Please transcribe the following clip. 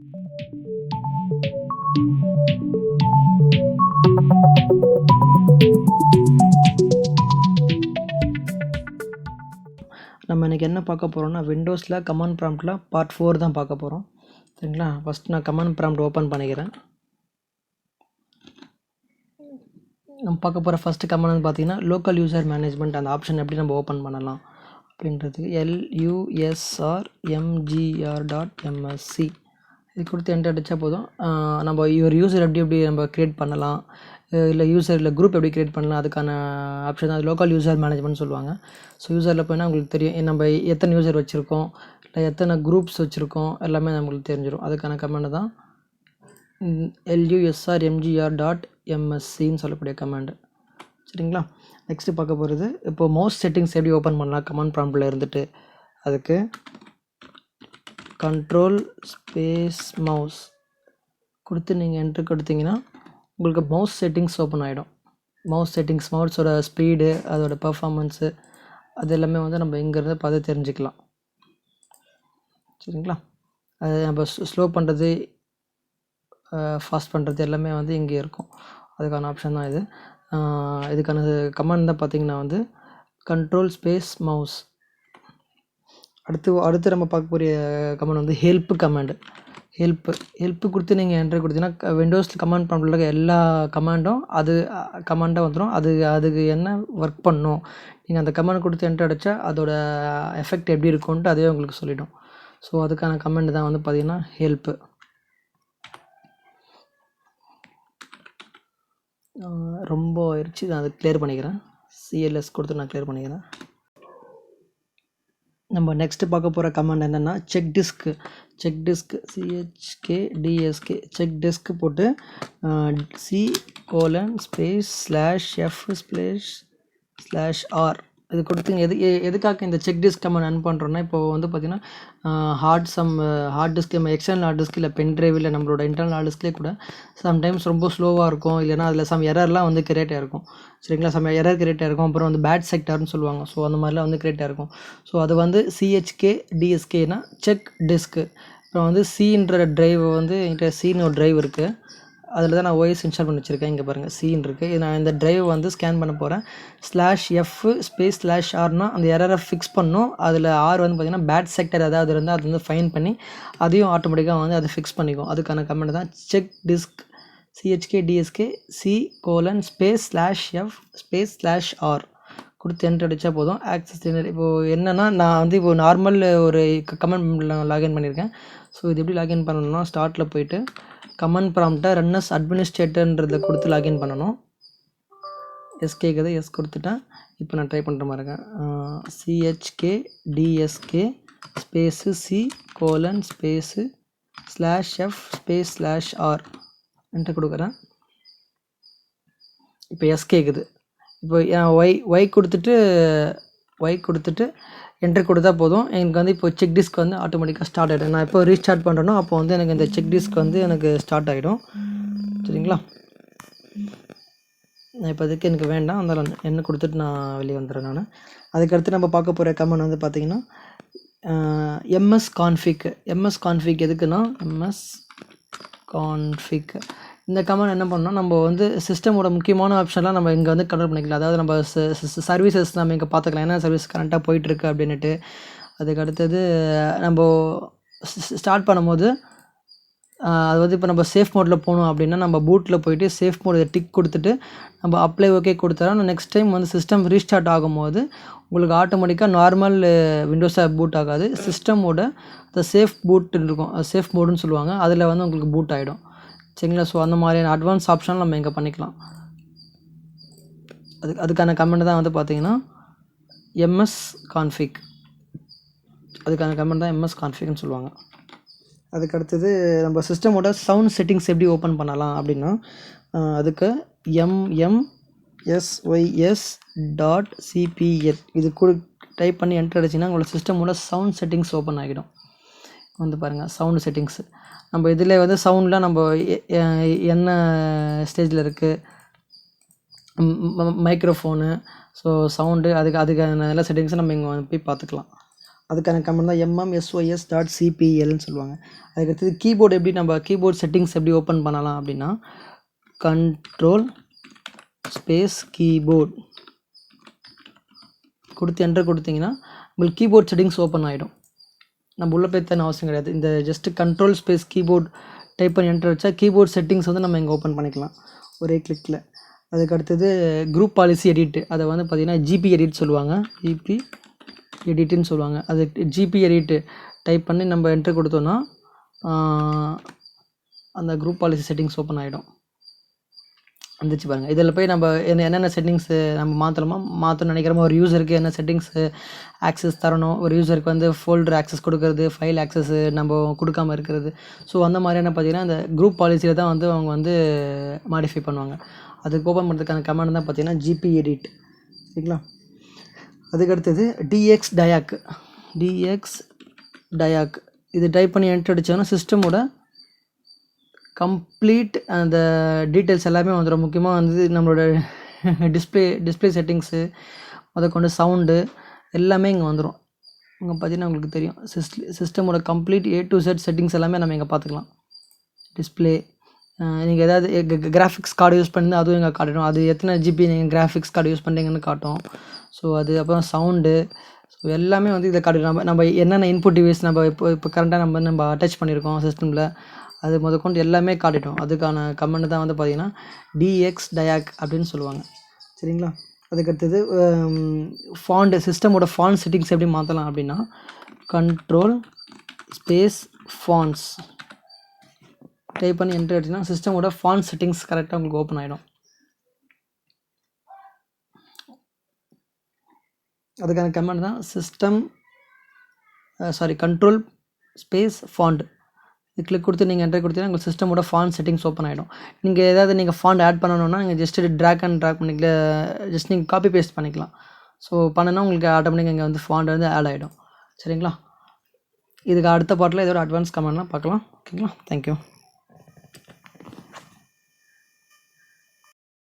நம்ம இன்றைக்கி என்ன பார்க்க போகிறோம்னா விண்டோஸில் கமாண்ட் ப்ராம்ப்டில் பார்ட் 4 தான் பார்க்க போகிறோம். சரிங்களா? ஃபஸ்ட் நான் கமாண்ட் ப்ராம்ப்ட் ஓப்பன் பண்ணிக்கிறேன். நம்ம பார்க்க போகிற ஃபஸ்ட்டு கமாண்ட் வந்து பார்த்திங்கன்னா லோக்கல் யூசர் மேனேஜ்மெண்ட் அந்த ஆப்ஷன் எப்படி நம்ம ஓப்பன் பண்ணலாம் அப்படின்றதுக்கு lusrmgr.msc இது கொடுத்து என்டர் அடித்தா போதும். நம்ம ஒரு யூசர் எப்படி நம்ம க்ரியேட் பண்ணலாம், இல்லை யூசர் இல்லை குரூப் எப்படி க்ரியேட் பண்ணலாம் அதுக்கான ஆப்ஷன் தான் லோக்கல் யூசர் மேனேஜ்மெண்ட் சொல்லுவாங்க. ஸோ யூசரில் போய்னா உங்களுக்கு தெரியும் நம்ம எத்தனை யூசர் வச்சுருக்கோம், இல்லை எத்தனை குரூப்ஸ் வச்சுருக்கோம் எல்லாமே நம்மளுக்கு தெரிஞ்சிடும். அதுக்கான கமெண்ட் தான் lusrmgr.mscன்னு சொல்லக்கூடிய கமெண்டு. சரிங்களா? நெக்ஸ்ட்டு பார்க்க போகிறது இப்போது மவுஸ் செட்டிங்ஸ் எப்படி ஓப்பன் பண்ணலாம் கமாண்ட் ப்ராம்ப்டில் இருந்துட்டு, அதுக்கு கண்ட்ரோல் ஸ்பேஸ் மவுஸ் கொடுத்து நீங்கள் என்ட்ரு கொடுத்தீங்கன்னா உங்களுக்கு மவுஸ் செட்டிங்ஸ் ஓப்பன் ஆகிடும். மவுஸ் செட்டிங்ஸ், மவுஸோட ஸ்பீடு, அதோட பர்ஃபார்மன்ஸு அது எல்லாமே வந்து நம்ம இங்கேருந்து பார்த்து தெரிஞ்சுக்கலாம். சரிங்களா? அது நம்ம ஸ்லோ பண்ணுறது, ஃபாஸ்ட் பண்ணுறது எல்லாமே வந்து இங்கே இருக்கும். அதுக்கான ஆப்ஷன் தான் இது. இதுக்கான கமாண்ட் தான் பார்த்திங்கன்னா வந்து கண்ட்ரோல் ஸ்பேஸ் மவுஸ். அடுத்து நம்ம பார்க்கக்கூடிய கமாண்ட் வந்து ஹெல்ப் கமாண்டு. ஹெல்ப்பு கொடுத்து நீங்கள் என்ட்ரு கொடுத்தீங்கன்னா விண்டோஸில் கமாண்ட் ப்ராம்ப்டில் இருக்க எல்லா கமாண்டும் அது கமாண்டாக வந்துடும். அதுக்கு என்ன ஒர்க் பண்ணணும், நீங்கள் அந்த கமாண்ட் கொடுத்து என்ட்ரு அடித்தா அதோட எஃபெக்ட் எப்படி இருக்கும்ன்ட்டு அதுவே உங்களுக்கு சொல்லிவிடும். ஸோ அதுக்கான கமெண்ட் தான் வந்து பார்த்திங்கன்னா ஹெல்ப்பு. ரொம்ப ஆயிடுச்சு, நான் அதை கிளியர் பண்ணிக்கிறேன். சிஎல்எஸ் கொடுத்து நான் கிளியர் பண்ணிக்கிறேன். நம்ம நெக்ஸ்ட்டு பார்க்க போகிற கமாண்ட் என்னென்னா check disc CHKDSK check disc போட்டு C:/F/R இது கொடுத்து எதுக்காக இந்த செக் டிஸ்க் கமாண்ட் ரன் பண்ணுறோன்னா, இப்போ வந்து பார்த்திங்கன்னா ஹார்ட் டிஸ்க், நம்ம எக்ஸ்டர்னல் ஹார்ட் டிஸ்க் இல்லை பென் ட்ரைவ் இல்லை நம்மளோட இன்டர்னல் ஹார்ட் டிஸ்க்லேயே கூட சம்டைம்ஸ் ரொம்ப ஸ்லோவாக இருக்கும், இல்லைனா அதில் சம் எரர்லாம் வந்து கிரியேட் ஆகிருக்கும். சரிங்களா? சம் எரர் கிரியேட் ஆகிருக்கும். அப்புறம் வந்து பேட் செக்டார்னு சொல்லுவாங்க. ஸோ அந்த மாதிரிலாம் வந்து கிரியேட் ஆகிருக்கும். ஸோ அது வந்து CHKDSKனா செக் டிஸ்க்கு. இப்போ வந்து சின்ற ட்ரைவ் வந்து என்கிட்ட சின்னு ஒரு ட்ரைவ் இருக்குது. அதில் தான் நான் OS இன்ஸ்டால் பண்ணி வச்சுருக்கேன். இங்கே பாருங்கள் சின்னு இருக்குது. நான் இந்த ட்ரைவ் வந்து ஸ்கேன் பண்ண போகிறேன். /F/R அந்த எரரை ஃபிக்ஸ் பண்ணணும். அதில் R வந்து பார்த்திங்கன்னா பேட் செக்டர் ஏதாவது இருந்தால் அது வந்து ஃபைன் பண்ணி அதையும் ஆட்டோமேட்டிக்காக வந்து அதை ஃபிக்ஸ் பண்ணிக்கும். அதுக்கான கமெண்ட் தான் செக் டிஸ்க் CHKDSK C:/F/R கொடுத்து என்ட்ரு அடித்தா போதும். ஆக்சஸ் இப்போது என்னென்னா நான் வந்து இப்போது நார்மல் ஒரு கமெண்ட் லாகின் பண்ணியிருக்கேன். ஸோ இது எப்படி லாகின் பண்ணணும்னா ஸ்டார்ட்டில் போய்ட்டு கமாண்ட் ப்ராம்ப்டை ரன் அஸ் அட்மினிஸ்ட்ரேட்டர்ன்றதை கொடுத்து லாகின் பண்ணணும். எஸ் கேட்குது, எஸ் கொடுத்துட்டேன். இப்போ நான் ட்ரை பண்ணுற மாதிரி இருக்கேன். CHKDSK C:/F/R என்ட்ரு கொடுக்குறேன். இப்போ எஸ் கேட்குது. இப்போ ஒய் கொடுத்துட்டு என்ட்ரு கொடுத்தா போதும். எனக்கு வந்து இப்போ செக் டிஸ்க் வந்து ஆட்டோமேட்டிக்காக ஸ்டார்ட் ஆகிடும். நான் இப்போ ரீஸ்டார்ட் பண்ணுறேனோ அப்போ வந்து எனக்கு இந்த செக் டிஸ்க் வந்து எனக்கு ஸ்டார்ட் ஆகிடும். சரிங்களா? நான் இப்போ அதுக்கு எனக்கு வேண்டாம், அதனால் என்ன கொடுத்துட்டு நான் வெளியே வந்துடுறேன் நான். அதுக்கடுத்து நம்ம பார்க்க போகிற கமெண்ட் வந்து பார்த்திங்கன்னா MS-config எதுக்குன்னா MS-config இந்த கமெண்ட் என்ன பண்ணோம், நம்ம வந்து சிஸ்டமோட முக்கியமான ஆப்ஷன்லாம் நம்ம இங்கே வந்து கண்ட்ரோல் பண்ணிக்கலாம். அதாவது நம்ம சர்வீசஸ் நம்ம இங்கே பார்த்துக்கலாம், என்ன சர்வீஸ் கரண்ட்டாக போயிட்டுருக்கு அப்படின்ட்டு. அதுக்கு அடுத்தது நம்ம ஸ்டார்ட் பண்ணும்போது அது வந்து இப்போ நம்ம சேஃப் மோடில் போகணும் அப்படின்னா நம்ம பூட்டில் போயிட்டு சேஃப் மோடு டிக் கொடுத்துட்டு நம்ம அப்ளை ஓகே கொடுத்தா நெக்ஸ்ட் டைம் வந்து சிஸ்டம் ரீஸ்டார்ட் ஆகும்போது உங்களுக்கு ஆட்டோமேட்டிக்காக நார்மல் விண்டோஸை பூட் ஆகாது. சிஸ்டமோட அந்த சேஃப் பூட்டுன்னு இருக்கும், சேஃப் மோடுன்னு சொல்லுவாங்க, அதில் வந்து உங்களுக்கு பூட் ஆகிடும். சரிங்களா? ஸோ அந்த மாதிரியான அட்வான்ஸ் ஆப்ஷன் நம்ம இங்கே பண்ணிக்கலாம். அதுக்கான கமெண்ட் தான் வந்து பார்த்திங்கன்னா MS-config. அதுக்கான கமெண்ட் தான் MS-configன்னு சொல்லுவாங்க. அதுக்கடுத்தது நம்ம சிஸ்டமோட சவுண்ட் செட்டிங்ஸ் எப்படி ஓப்பன் பண்ணலாம் அப்படின்னா அதுக்கு MMSYS.CPL இது டைப் பண்ணி என்ட்ரு அடிச்சிங்கன்னா உங்களோட சிஸ்டமோட சவுண்ட் செட்டிங்ஸ் ஓப்பன் ஆகிடும். வந்து பாருங்கள் சவுண்டு செட்டிங்ஸு. நம்ம இதில் வந்து சவுண்டில் நம்ம என்ன ஸ்டேஜில் இருக்குது, மைக்ரோஃபோனு, ஸோ சவுண்டு அதுக்கான எல்லா செட்டிங்ஸும் நம்ம இங்கே போய் பார்த்துக்கலாம். அதுக்கான கமெண்ட் தான் mmsys.cplன்னு சொல்லுவாங்க. அதுக்கடுத்தது கீபோர்டு எப்படி நம்ம கீபோர்ட் செட்டிங்ஸ் எப்படி ஓப்பன் பண்ணலாம் அப்படின்னா கண்ட்ரோல் ஸ்பேஸ் கீபோர்ட் கொடுத்து என்டர் கொடுத்தீங்கன்னா உங்களுக்கு கீபோர்ட் செட்டிங்ஸ் ஓப்பன் ஆகிடும். நம்ம உள்ளே போய் தர அவசியம் கிடையாது. இந்த just control space keyboard type பண்ணி என்டர் வச்சா கீபோர்ட் செட்டிங்ஸ் வந்து நம்ம இங்கே ஓப்பன் பண்ணிக்கலாம் ஒரே கிளிக்கில். அதுக்கு அடுத்தது குரூப் பாலிசி எடிட், அதை வந்து பார்த்திங்கன்னா ஜிபி எடிட் சொல்லுவாங்க, ஜிபி எடிட்டுன்னு சொல்லுவாங்க. அது ஜிபி எடிட்டு டைப் பண்ணி நம்ம என்ட்ரு கொடுத்தோன்னா அந்த குரூப் பாலிசி செட்டிங்ஸ் ஓப்பன் ஆகிடும். வந்துச்சு பாருங்கள். இதில் போய் நம்ம என்னென்ன செட்டிங்ஸு நம்ம மாற்றணும்னு நினைக்கிறோமோ, ஒரு யூஸருக்கு என்ன செட்டிங்ஸு ஆக்சஸ் தரணும், ஒரு யூஸருக்கு வந்து ஃபோல்டர் ஆக்சஸ் கொடுக்கறது, ஃபைல் ஆக்சஸ்ஸு நம்ம கொடுக்காமல் இருக்கிறது. ஸோ அந்த மாதிரியான பார்த்திங்கன்னா அந்த குரூப் பாலிசியில் தான் வந்து அவங்க வந்து மாடிஃபை பண்ணுவாங்க. அதுக்கு ஓப்பன் பண்ணுறதுக்கான கமெண்ட் தான் பார்த்திங்கன்னா ஜிபி எடிட். சரிங்களா? அதுக்கடுத்தது டிஎக்ஸ் டயாக் இது டைப் பண்ணி என்ட்ரு அடித்தோன்னா சிஸ்டமோட கம்ப்ளீட் அந்த டீட்டெயில்ஸ் எல்லாமே வந்துடும். முக்கியமாக வந்து நம்மளோட டிஸ்பிளே செட்டிங்ஸு அதை கொண்டு சவுண்டு எல்லாமே இங்கே வந்துடும். இங்கே பார்த்தீங்கன்னா உங்களுக்கு தெரியும் சிஸ்டமோட complete A to Z settings எல்லாமே நம்ம இங்கே பார்த்துக்கலாம். டிஸ்பிளே நீங்கள் ஏதாவது கிராஃபிக்ஸ் கார்டு யூஸ் பண்ணி அதுவும் இங்கே காட்டிடும். அது எத்தனை ஜிபி நீங்கள் கிராஃபிக்ஸ் கார்டு யூஸ் பண்ணுறீங்கன்னு காட்டும். ஸோ அது அப்புறம் சவுண்டு, ஸோ எல்லாமே வந்து இதை காட்டிடும். நம்ம என்னென்ன இன்புட் டிவைஸ் நம்ம இப்போ கரண்ட்டாக நம்ம அட்டாச் பண்ணியிருக்கோம் சிஸ்டமில், அது முதற்கொண்டு எல்லாமே காட்டிட்டோம். அதுக்கான கமெண்ட் தான் வந்து பார்த்திங்கன்னா டிஎக்ஸ் டயாக் அப்படின்னு சொல்லுவாங்க. சரிங்களா? அதுக்கடுத்தது ஃபாண்ட், சிஸ்டமோட ஃபாண்ட் செட்டிங்ஸ் எப்படி மாற்றலாம் அப்படின்னா கண்ட்ரோல் ஸ்பேஸ் ஃபாண்ட்ஸ் டைப் பண்ணி என்ட்ரு அடிச்சுன்னா சிஸ்டமோட ஃபாண்ட் செட்டிங்ஸ் கரெக்டாக உங்களுக்கு ஓப்பன் ஆகிடும். அதுக்கான கமெண்ட் தான் கண்ட்ரோல் ஸ்பேஸ் ஃபாண்ட் கிளிக் கொடுத்து நீங்கள் என்ட்ரு கொடுத்தீங்கன்னா உங்கள் சிஸ்டமோட ஃபாண்ட் செட்டிங்ஸ் ஓப்பன் ஆகிடும். நீங்கள் ஃபாண்ட் ஆட் பண்ணணுன்னா நீங்கள் ஜஸ்ட் ட்ராக் பண்ணிக்கல, ஜஸ்ட் நீங்கள் காப்பி பேஸ்ட் பண்ணிக்கலாம். ஸோ பண்ணனா உங்களுக்கு ஆட்டோமேட்டிக்காக இங்கே வந்து ஃபாண்ட் வந்து ஆட் ஆகிடும். சரிங்களா? இதுக்கு அடுத்த பாட்டில் இதோட அட்வான்ஸ் கமெண்ட்லாம் பார்க்கலாம். ஓகேங்களா? தேங்க்யூ.